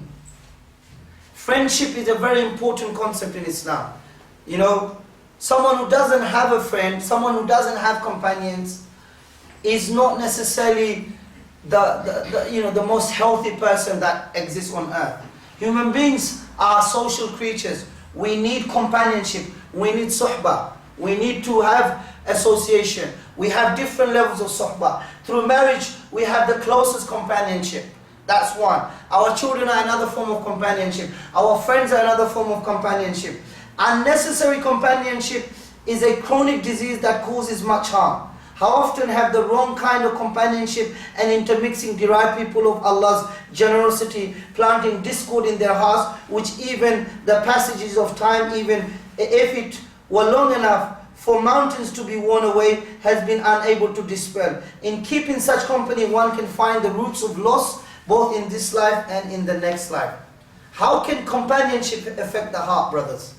Friendship is a very important concept in Islam. Someone who doesn't have a friend, someone who doesn't have companions, is not necessarily the most healthy person that exists on earth. Human beings are social creatures. We need companionship. We need suhbah. We need to have association. We have different levels of suhbah. Through marriage, we have the closest companionship. That's one. Our children are another form of companionship. Our friends are another form of companionship. Unnecessary companionship is a chronic disease that causes much harm. How often have the wrong kind of companionship and intermixing deprive people of Allah's generosity, planting discord in their hearts, which even the passages of time, even if it were long enough for mountains to be worn away, has been unable to dispel. In keeping such company, one can find the roots of loss, both in this life and in the next life. How can companionship affect the heart, brothers?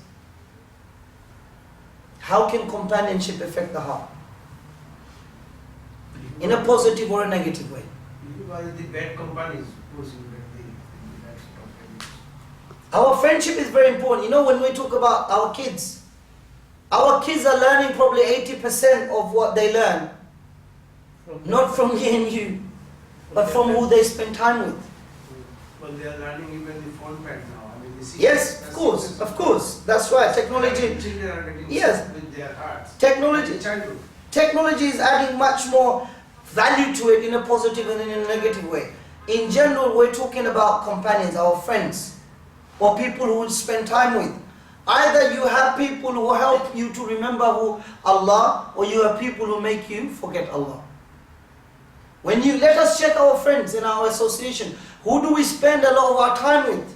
How can companionship affect the heart? In a positive or a negative way? The bad companies push you the bad companies. Our friendship is very important. When we talk about our kids are learning probably 80% of what they learn, not from me and you, but from who they spend time with. Well, they are learning even the phone pad now. They see Yes, of course. That's right. Technology. Children are getting Yes. with their hearts. Technology. Childhood. Technology is adding much more value to it in a positive and in a negative way. In general, we're talking about companions, our friends, or people who will spend time with. Either you have people who help you to remember Allah, or you have people who make you forget Allah. Let us check our friends in our association. Who do we spend a lot of our time with?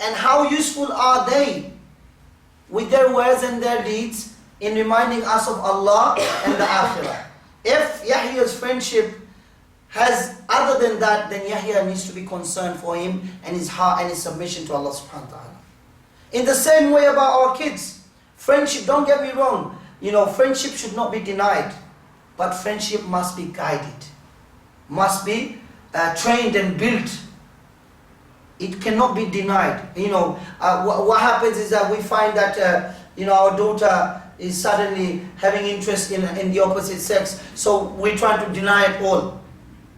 And how useful are they with their words and their deeds in reminding us of Allah and the Akhirah? If Yahya's friendship has other than that, then Yahya needs to be concerned for him and his heart and his submission to Allah subhanahu wa ta'ala. In the same way about our kids, friendship, don't get me wrong, friendship should not be denied, but friendship must be guided, must be trained and built. It cannot be denied. What happens is that we find that our daughter is suddenly having interest in the opposite sex, so we try to deny it all.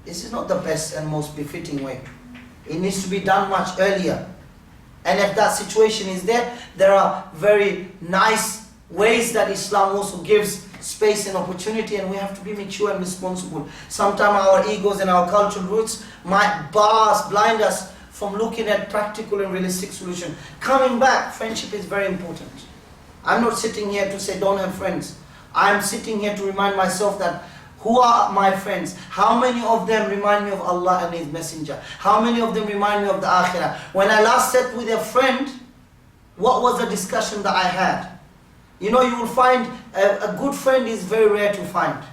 This is not the best and most befitting way. It needs to be done much earlier. And if that situation is there, there are very nice ways that Islam also gives space and opportunity, and we have to be mature and responsible. Sometimes our egos and our cultural roots might blind us from looking at practical and realistic solution. Coming back, friendship is very important. I'm not sitting here to say don't have friends. I'm sitting here to remind myself that who are my friends? How many of them remind me of Allah and His Messenger? How many of them remind me of the Akhirah? When I last sat with a friend, what was the discussion that I had? You will find a good friend is very rare to find.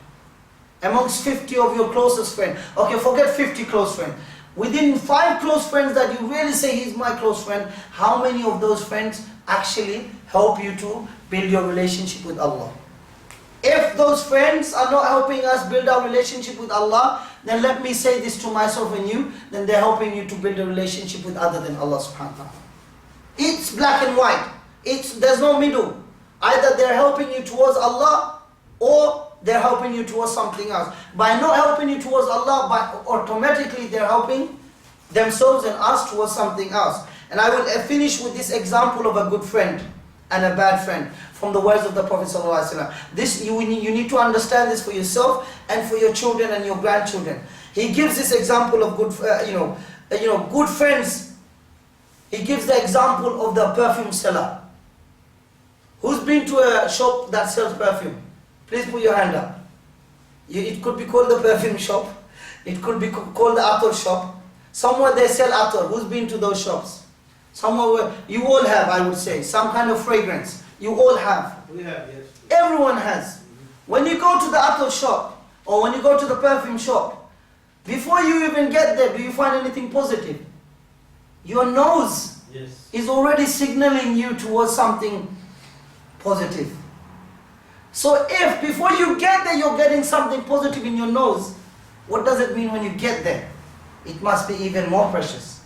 Amongst 50 of your closest friends, okay, forget 50 close friends. Within 5 close friends that you really say he's my close friend, how many of those friends actually help you to build your relationship with Allah? If those friends are not helping us build our relationship with Allah, then let me say this to myself and you, then they're helping you to build a relationship with other than Allah subhanahu wa ta'ala. It's black and white. There's no middle. Either they're helping you towards Allah or they're helping you towards something else. By not helping you towards Allah, automatically they're helping themselves and us towards something else. And I will finish with this example of a good friend and a bad friend from the words of the Prophet ﷺ. This you need to understand this for yourself and for your children and your grandchildren. He gives this example of good good friends. He gives the example of the perfume seller. Who's been to a shop that sells perfume? Please put your hand up. It could be called the perfume shop. It could be called the attar shop. Somewhere they sell attar. Who's been to those shops? Somewhere you all have, I would say, some kind of fragrance. You all have. We have, yes. Everyone has. When you go to the attar shop or when you go to the perfume shop, before you even get there, do you find anything positive? Your nose is already signaling you towards something positive. So if before you get there you're getting something positive in your nose, what does it mean when you get there? It must be even more precious.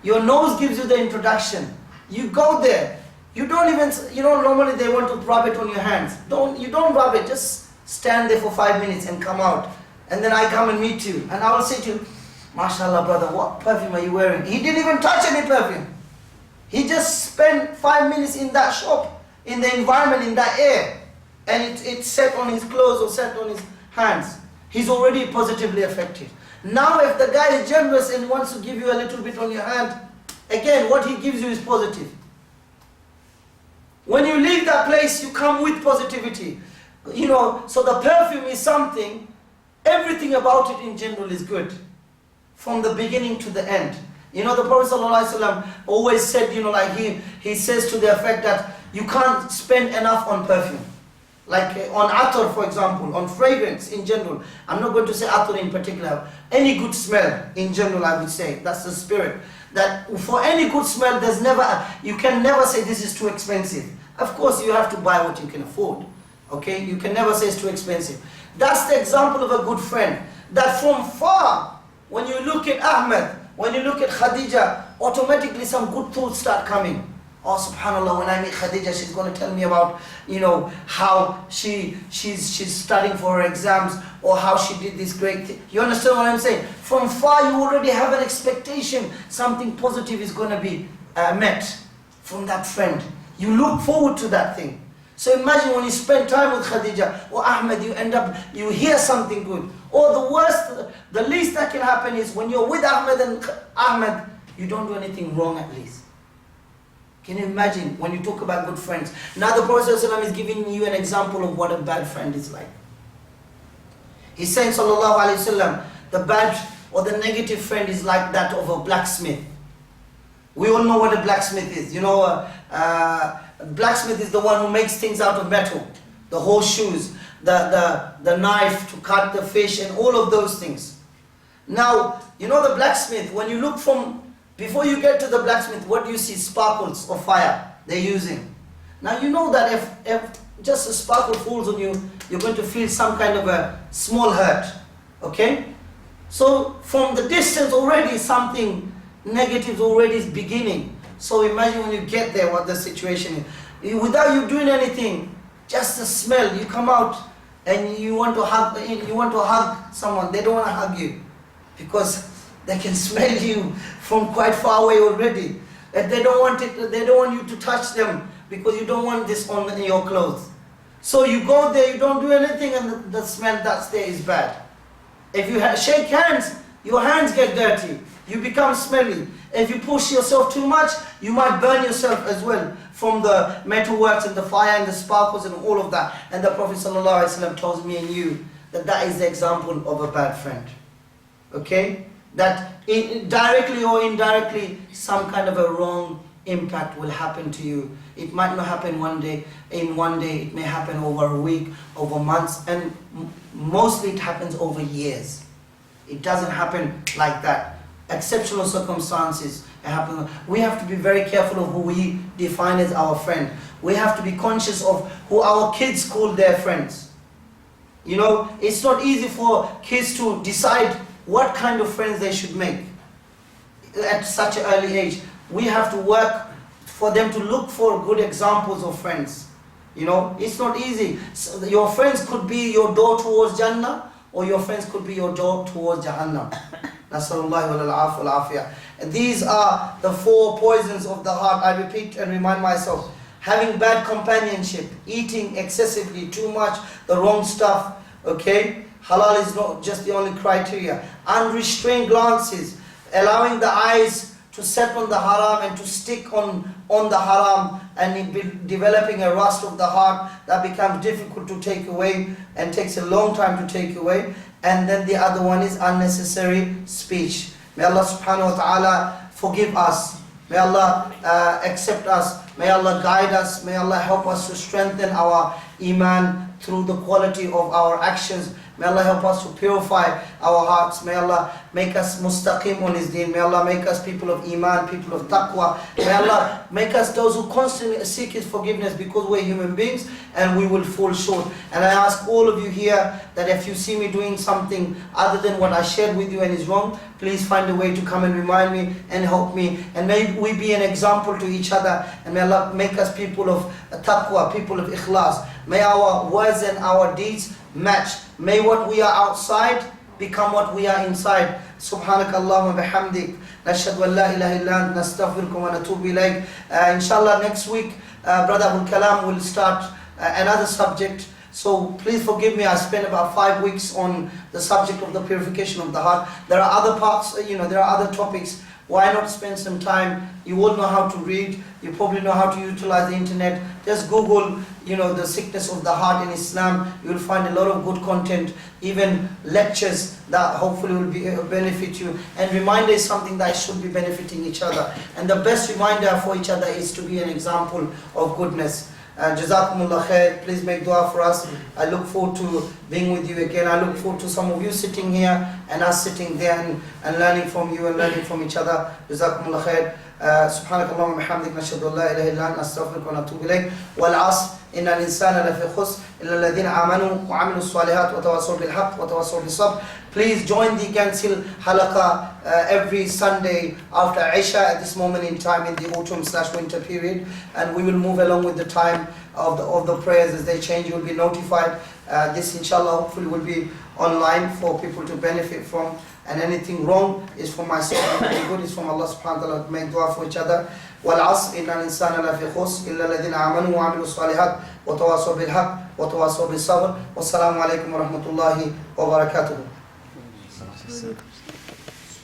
Your nose gives you the introduction. You go there. You don't even, normally they want to rub it on your hands. You don't rub it, just stand there for 5 minutes and come out. And then I come and meet you. And I will say to you, MashaAllah brother, what perfume are you wearing? He didn't even touch any perfume. He just spent 5 minutes in that shop, in the environment, in that air. And it set on his clothes or set on his hands. He's already positively affected. Now if the guy is generous and wants to give you a little bit on your hand, again what he gives you is positive. When you leave that place, you come with positivity. So the perfume is something, everything about it in general is good. From the beginning to the end. The Prophet ﷺ always said, he says to the effect that you can't spend enough on perfume. Like on attar, for example, on fragrance in general. I'm not going to say attar in particular. Any good smell in general, I would say. That's the spirit. That for any good smell, you can never say this is too expensive. Of course, you have to buy what you can afford. Okay? You can never say it's too expensive. That's the example of a good friend. That from far, when you look at Ahmed, when you look at Khadija, automatically some good thoughts start coming. Oh, subhanAllah, when I meet Khadija, she's going to tell me about, how she's studying for her exams, or how she did this great thing. You understand what I'm saying? From far, you already have an expectation. Something positive is going to be met from that friend. You look forward to that thing. So imagine when you spend time with Khadija or Ahmed, you hear something good. Or the least that can happen is when you're with Ahmed, you don't do anything wrong at least. Can you imagine when you talk about good friends? Now the Prophet ﷺ is giving you an example of what a bad friend is like. He's saying, sallallahu alayhi wasallam, the bad or the negative friend is like that of a blacksmith. We all know what a blacksmith is. Blacksmith is the one who makes things out of metal. The horseshoes, the knife to cut the fish and all of those things. Now, you know the blacksmith, when you look from, before you get to the blacksmith, what do you see? Sparkles of fire they're using. Now you know that if just a sparkle falls on you, you're going to feel some kind of a small hurt. Okay? So from the distance already something negative already is beginning. So imagine when you get there what the situation is. Without you doing anything, just the smell, you come out and you want to hug someone, they don't want to hug you because they can smell you from quite far away already. And they don't want you to touch them because you don't want this on your clothes. So you go there, you don't do anything, and the smell that's there is bad. If you shake hands, your hands get dirty. You become smelly. If you push yourself too much, you might burn yourself as well from the metalworks and the fire and the sparkles and all of that. And the Prophet ﷺ tells me and you that that is the example of a bad friend. Okay? That directly or indirectly, some kind of a wrong impact will happen to you. It might not happen in one day, it may happen over a week, over months, and mostly it happens over years. It doesn't happen like that. Exceptional circumstances happen. We have to be very careful of who we define as our friend. We have to be conscious of who our kids call their friends. You know, it's not easy for kids to decide what kind of friends they should make at such an early age. We have to work for them to look for good examples of friends. You know, it's not easy. So your friends could be your door towards Jannah, or your friends could be your door towards Jahannam. Nasallallahu al-afwa wal-afiyah. And these are the 4 poisons of the heart. I repeat and remind myself. Having bad companionship, eating excessively, too much, the wrong stuff, okay? Halal is not just the only criteria. Unrestrained glances, allowing the eyes to set on the haram and to stick on the haram, and developing a rust of the heart that becomes difficult to take away and takes a long time to take away. And then the other one is unnecessary speech. May Allah subhanahu wa ta'ala forgive us. May Allah accept us. May Allah guide us. May Allah help us to strengthen our iman through the quality of our actions. May Allah help us to purify our hearts. May Allah make us mustaqim on His deen. May Allah make us people of iman, people of taqwa. May Allah make us those who constantly seek His forgiveness, because we're human beings and we will fall short. And I ask all of you here that if you see me doing something other than what I shared with you and is wrong, please find a way to come and remind me and help me. And may we be an example to each other. And may Allah make us people of taqwa, people of ikhlas. May our words and our deeds match. May what we are outside become what we are inside. Subhanakallahumma bihamdik. Nashhadu an la ilaha illa anta nastaghfiruka wa natubu ilayk. Inshallah next week, Brother Abul Kalam will start another subject. So please forgive me, I spent about 5 weeks on the subject of the purification of the heart. There are other parts, there are other topics. Why not spend some time? You all know how to read. You probably know how to utilize the internet. Just Google, the sickness of the heart in Islam. You will find a lot of good content, even lectures that hopefully will benefit you. And reminder is something that should be benefiting each other. And the best reminder for each other is to be an example of goodness. Jazakumullah khair. Please make dua for us. I look forward to being with you again. I look forward to some of you sitting here and us sitting there and learning from you and learning from each other. Jazakumullah khair. سبحانك اللهم وبحمدك نشهد ان لا اله الا انت نستغفرك ونتوب اليك والعصر ان الانسان لفي خسر الا الذين امنوا وعملوا الصالحات وتواصوا بالحق وتواصوا بالصبر. Please join the Council Halaqah every Sunday after Isha at this moment in time in the autumn/winter period, and we will move along with the time of the prayers as they change. You will be notified. This inshallah hopefully will be online for people to benefit from. And anything wrong is from myself, anything good is from Allah subhanahu wa ta'ala. Make dua for each other. وَالْعَصْرِ إِنَّ الْإِنسَانَ لَفِي خُسْرٍ إِلَّا الَّذِينَ آمَنُوا وَعَمِلُوا الصَّالِحَاتِ وَتَوَاصَوْا بِالْحَقِّ وَتَوَاصَوْا بِالصَّبْرِ وَالسَّلَامُ عَلَيْكُمْ وَرَحْمَةُ اللَّهِ وَبَرَكَاتُهُ.